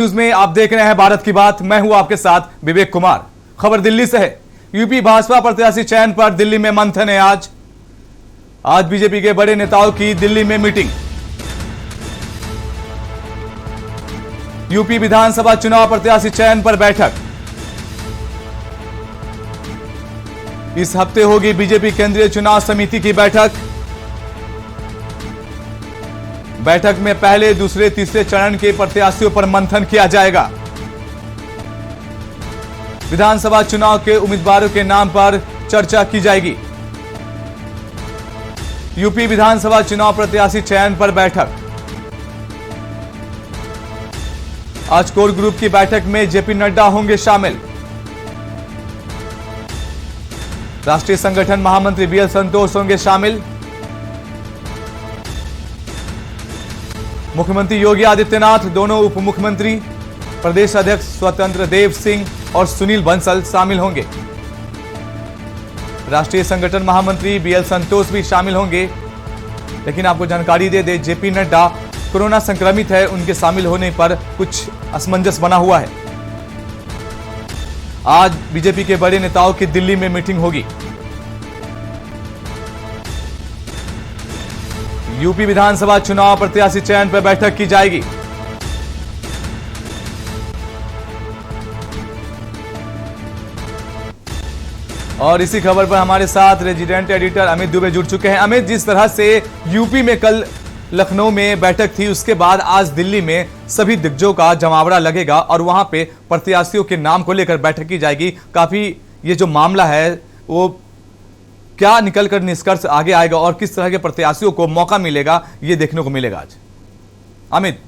News में आप देख रहे हैं भारत की बात। मैं हूं आपके साथ विवेक कुमार। खबर दिल्ली से है। यूपी भाजपा प्रत्याशी चयन पर दिल्ली में मंथन है। आज बीजेपी के बड़े नेताओं की दिल्ली में मीटिंग। यूपी विधानसभा चुनाव प्रत्याशी चयन पर बैठक। इस हफ्ते होगी बीजेपी केंद्रीय चुनाव समिति की बैठक। बैठक में पहले, दूसरे, तीसरे चरण के प्रत्याशियों पर मंथन किया जाएगा। विधानसभा चुनाव के उम्मीदवारों के नाम पर चर्चा की जाएगी। यूपी विधानसभा चुनाव प्रत्याशी चयन पर बैठक। आज कोर ग्रुप की बैठक में जेपी नड्डा होंगे शामिल। राष्ट्रीय संगठन महामंत्री बीएल संतोष होंगे शामिल। मुख्यमंत्री योगी आदित्यनाथ, दोनों उप मुख्यमंत्री, प्रदेश अध्यक्ष स्वतंत्र देव सिंह और सुनील बंसल शामिल होंगे। राष्ट्रीय संगठन महामंत्री बीएल संतोष भी शामिल होंगे। लेकिन आपको जानकारी दे दे, जेपी नड्डा कोरोना संक्रमित है। उनके शामिल होने पर कुछ असमंजस बना हुआ है। आज बीजेपी के बड़े नेताओं की दिल्ली में मीटिंग होगी। यूपी विधानसभा चुनाव प्रत्याशी चयन पर बैठक की जाएगी। और इसी खबर पर हमारे साथ रेजिडेंट एडिटर अमित दुबे जुड़ चुके हैं। अमित, जिस तरह से यूपी में कल लखनऊ में बैठक थी, उसके बाद आज दिल्ली में सभी दिग्गजों का जमावड़ा लगेगा और वहां पे प्रत्याशियों के नाम को लेकर बैठक की जाएगी। काफी ये जो मामला है वो क्या निकलकर निष्कर्ष आगे आएगा और किस तरह के प्रत्याशियों को मौका मिलेगा, ये देखने को मिलेगा आज। अमित,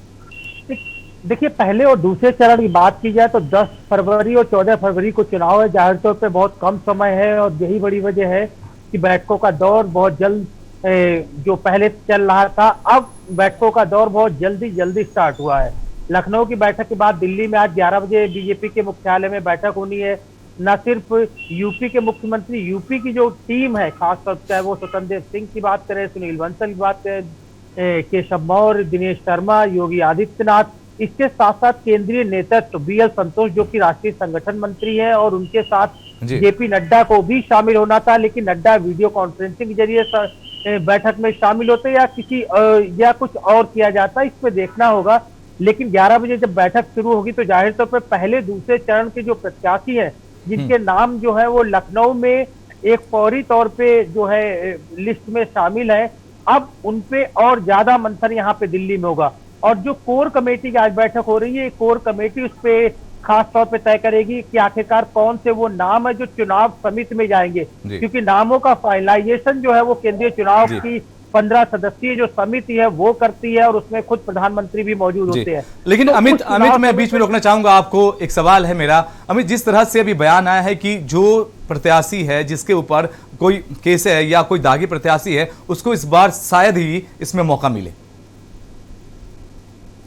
देखिए, पहले और दूसरे चरण की बात की जाए तो 10 फरवरी और 14 फरवरी को चुनाव है। जाहिर तौर पे बहुत कम समय है और यही बड़ी वजह है कि बैठकों का दौर बहुत जल्द, जो पहले चल रहा था, अब बैठकों का दौर बहुत जल्दी स्टार्ट हुआ है। लखनऊ की बैठक के बाद दिल्ली में आज 11 बजे बीजेपी के मुख्यालय में बैठक होनी है। न सिर्फ यूपी के मुख्यमंत्री, यूपी की जो टीम है, खासतौर चाहे वो स्वतंत्र देव सिंह की बात करें, सुनील बंसल की बात करें, केशव मौर्य, दिनेश शर्मा, योगी आदित्यनाथ, इसके साथ साथ केंद्रीय नेतृत्व बीएल संतोष जो कि राष्ट्रीय संगठन मंत्री है, और उनके साथ जेपी नड्डा को भी शामिल होना था, लेकिन नड्डा वीडियो कॉन्फ्रेंसिंग के जरिए बैठक में शामिल होते या कुछ और किया जाता, इस पे देखना होगा। लेकिन 11 बजे जब बैठक शुरू होगी तो जाहिर तौर पर पहले दूसरे चरण के जो प्रत्याशी हैं, जिनके नाम जो है वो लखनऊ में एक फौरी तौर पे जो है लिस्ट में शामिल है, अब उनपे और ज्यादा मंथन यहाँ पे दिल्ली में होगा। और जो कोर कमेटी की आज बैठक हो रही है, कोर कमेटी उस पे खास तौर पे तय करेगी कि आखिरकार कौन से वो नाम है जो चुनाव समिति में जाएंगे, क्योंकि नामों का फाइनलाइजेशन जो है वो केंद्रीय चुनाव की 15 सदस्यीय जो समिति है वो करती है, और उसमें खुद प्रधानमंत्री भी मौजूद होते हैं। लेकिन तो अमित, मैं बीच में रोकना चाहूंगा आपको। एक सवाल है मेरा। अमित, जिस तरह से अभी बयान आया है कि जो प्रत्याशी है जिसके ऊपर कोई केस है या कोई दागी प्रत्याशी है, उसको इस बार शायद ही इसमें मौका मिले।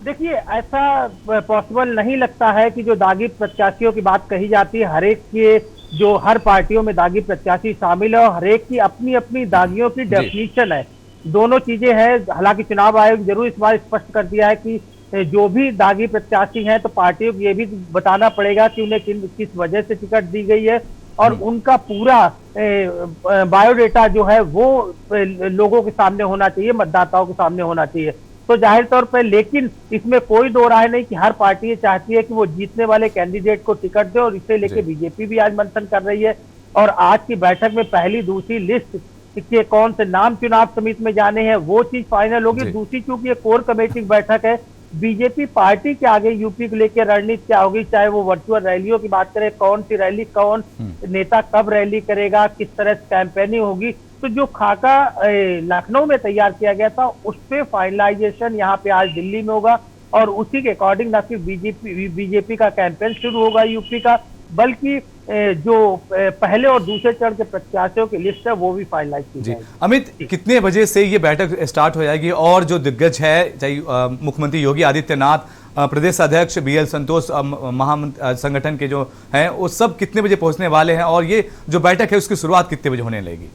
देखिए, ऐसा पॉसिबल नहीं लगता है कि जो दागी प्रत्याशियों की बात कही जाती है, हर पार्टियों में दागी प्रत्याशी शामिल है और हरेक की अपनी अपनी दागियों की डेफिनेशन है। दोनों चीजें हैं। हालांकि चुनाव आयोग जरूर इस बार स्पष्ट कर दिया है कि जो भी दागी प्रत्याशी हैं तो पार्टियों को ये भी बताना पड़ेगा कि उन्हें किस वजह से टिकट दी गई है, और उनका पूरा बायोडेटा जो है वो लोगों के सामने होना चाहिए, मतदाताओं के सामने होना चाहिए। तो जाहिर तौर पर, लेकिन इसमें कोई दो राय नहीं कि हर पार्टी ये चाहती है कि वो जीतने वाले कैंडिडेट को टिकट दे, और इसे लेके बीजेपी भी आज मंथन कर रही है। और आज की बैठक में पहली दूसरी लिस्ट के कौन से नाम चुनाव समिति में जाने हैं वो चीज फाइनल होगी। दूसरी, चूंकि ये कोर कमेटी की बैठक है, बीजेपी पार्टी के आगे यूपी को लेकर रणनीति क्या होगी, चाहे वो वर्चुअल रैलियों की बात करें, कौन सी रैली, कौन नेता कब रैली करेगा, किस तरह से कैंपेनिंग होगी, तो जो खाका लखनऊ में तैयार किया गया था उस पे फाइनलाइजेशन यहाँ पे आज दिल्ली में होगा, और उसी के अकॉर्डिंग न सिर्फ बीजेपी का कैंपेन शुरू होगा यूपी का, बल्कि जो पहले और दूसरे चरण के प्रत्याशियों की लिस्ट है वो भी फाइनलाइज की जाएगी। अमित, कितने बजे से ये बैठक स्टार्ट हो जाएगी और जो दिग्गज है, चाहे मुख्यमंत्री योगी आदित्यनाथ, प्रदेश अध्यक्ष बीएल संतोष, संगठन के जो हैं, वो सब कितने बजे पहुंचने वाले हैं और ये जो बैठक है उसकी शुरुआत कितने बजे होने लगेगी?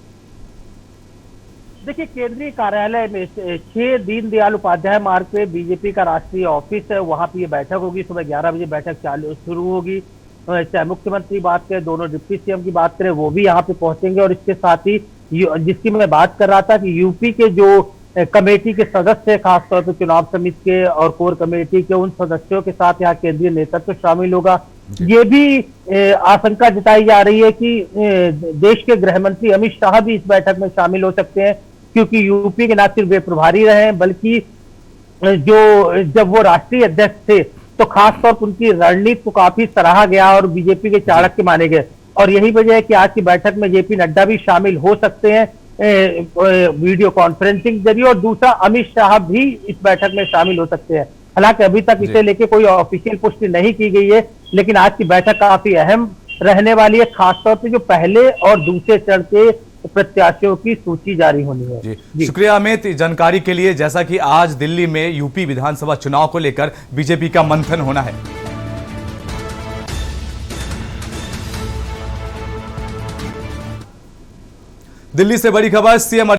देखिए, केंद्रीय कार्यालय में 6 दीनदयाल उपाध्याय मार्ग पे बीजेपी का राष्ट्रीय ऑफिस है, वहां पे ये बैठक होगी। सुबह 11 बजे बैठक चालू शुरू होगी। चाहे मुख्यमंत्री बात करें, दोनों डिप्टी सीएम की बात करें, वो भी यहाँ पे पहुंचेंगे। और इसके साथ ही जिसकी मैं बात कर रहा था कि यूपी के जो कमेटी के सदस्य, खासतौर पर चुनाव समिति के और कोर कमेटी के उन सदस्यों के साथ यहाँ केंद्रीय नेतृत्व शामिल होगा। ये भी आशंका जताई जा रही है कि देश के गृह मंत्री अमित शाह भी इस बैठक में शामिल हो सकते हैं, क्योंकि यूपी के न सिर्फ वे प्रभारी रहे हैं, बल्कि जो जब वो राष्ट्रीय अध्यक्ष थे तो खासतौर पर उनकी रणनीति को काफी सराहा गया और बीजेपी के चाणक्य माने गए। और यही वजह है कि आज की बैठक में जेपी नड्डा भी शामिल हो सकते हैं वीडियो कॉन्फ्रेंसिंग जरिए, और दूसरा अमित शाह भी इस बैठक में शामिल हो सकते हैं। हालांकि अभी तक इसे लेके कोई ऑफिशियल पुष्टि नहीं की गई है, लेकिन आज की बैठक काफी अहम रहने वाली है, खासतौर पर जो पहले और दूसरे चरण के प्रत्याशियों की सूची जारी होनी है। जी। शुक्रिया अमित जानकारी के लिए। जैसा कि आज दिल्ली में यूपी विधानसभा चुनाव को लेकर बीजेपी का मंथन होना है। दिल्ली से बड़ी खबर, सीएम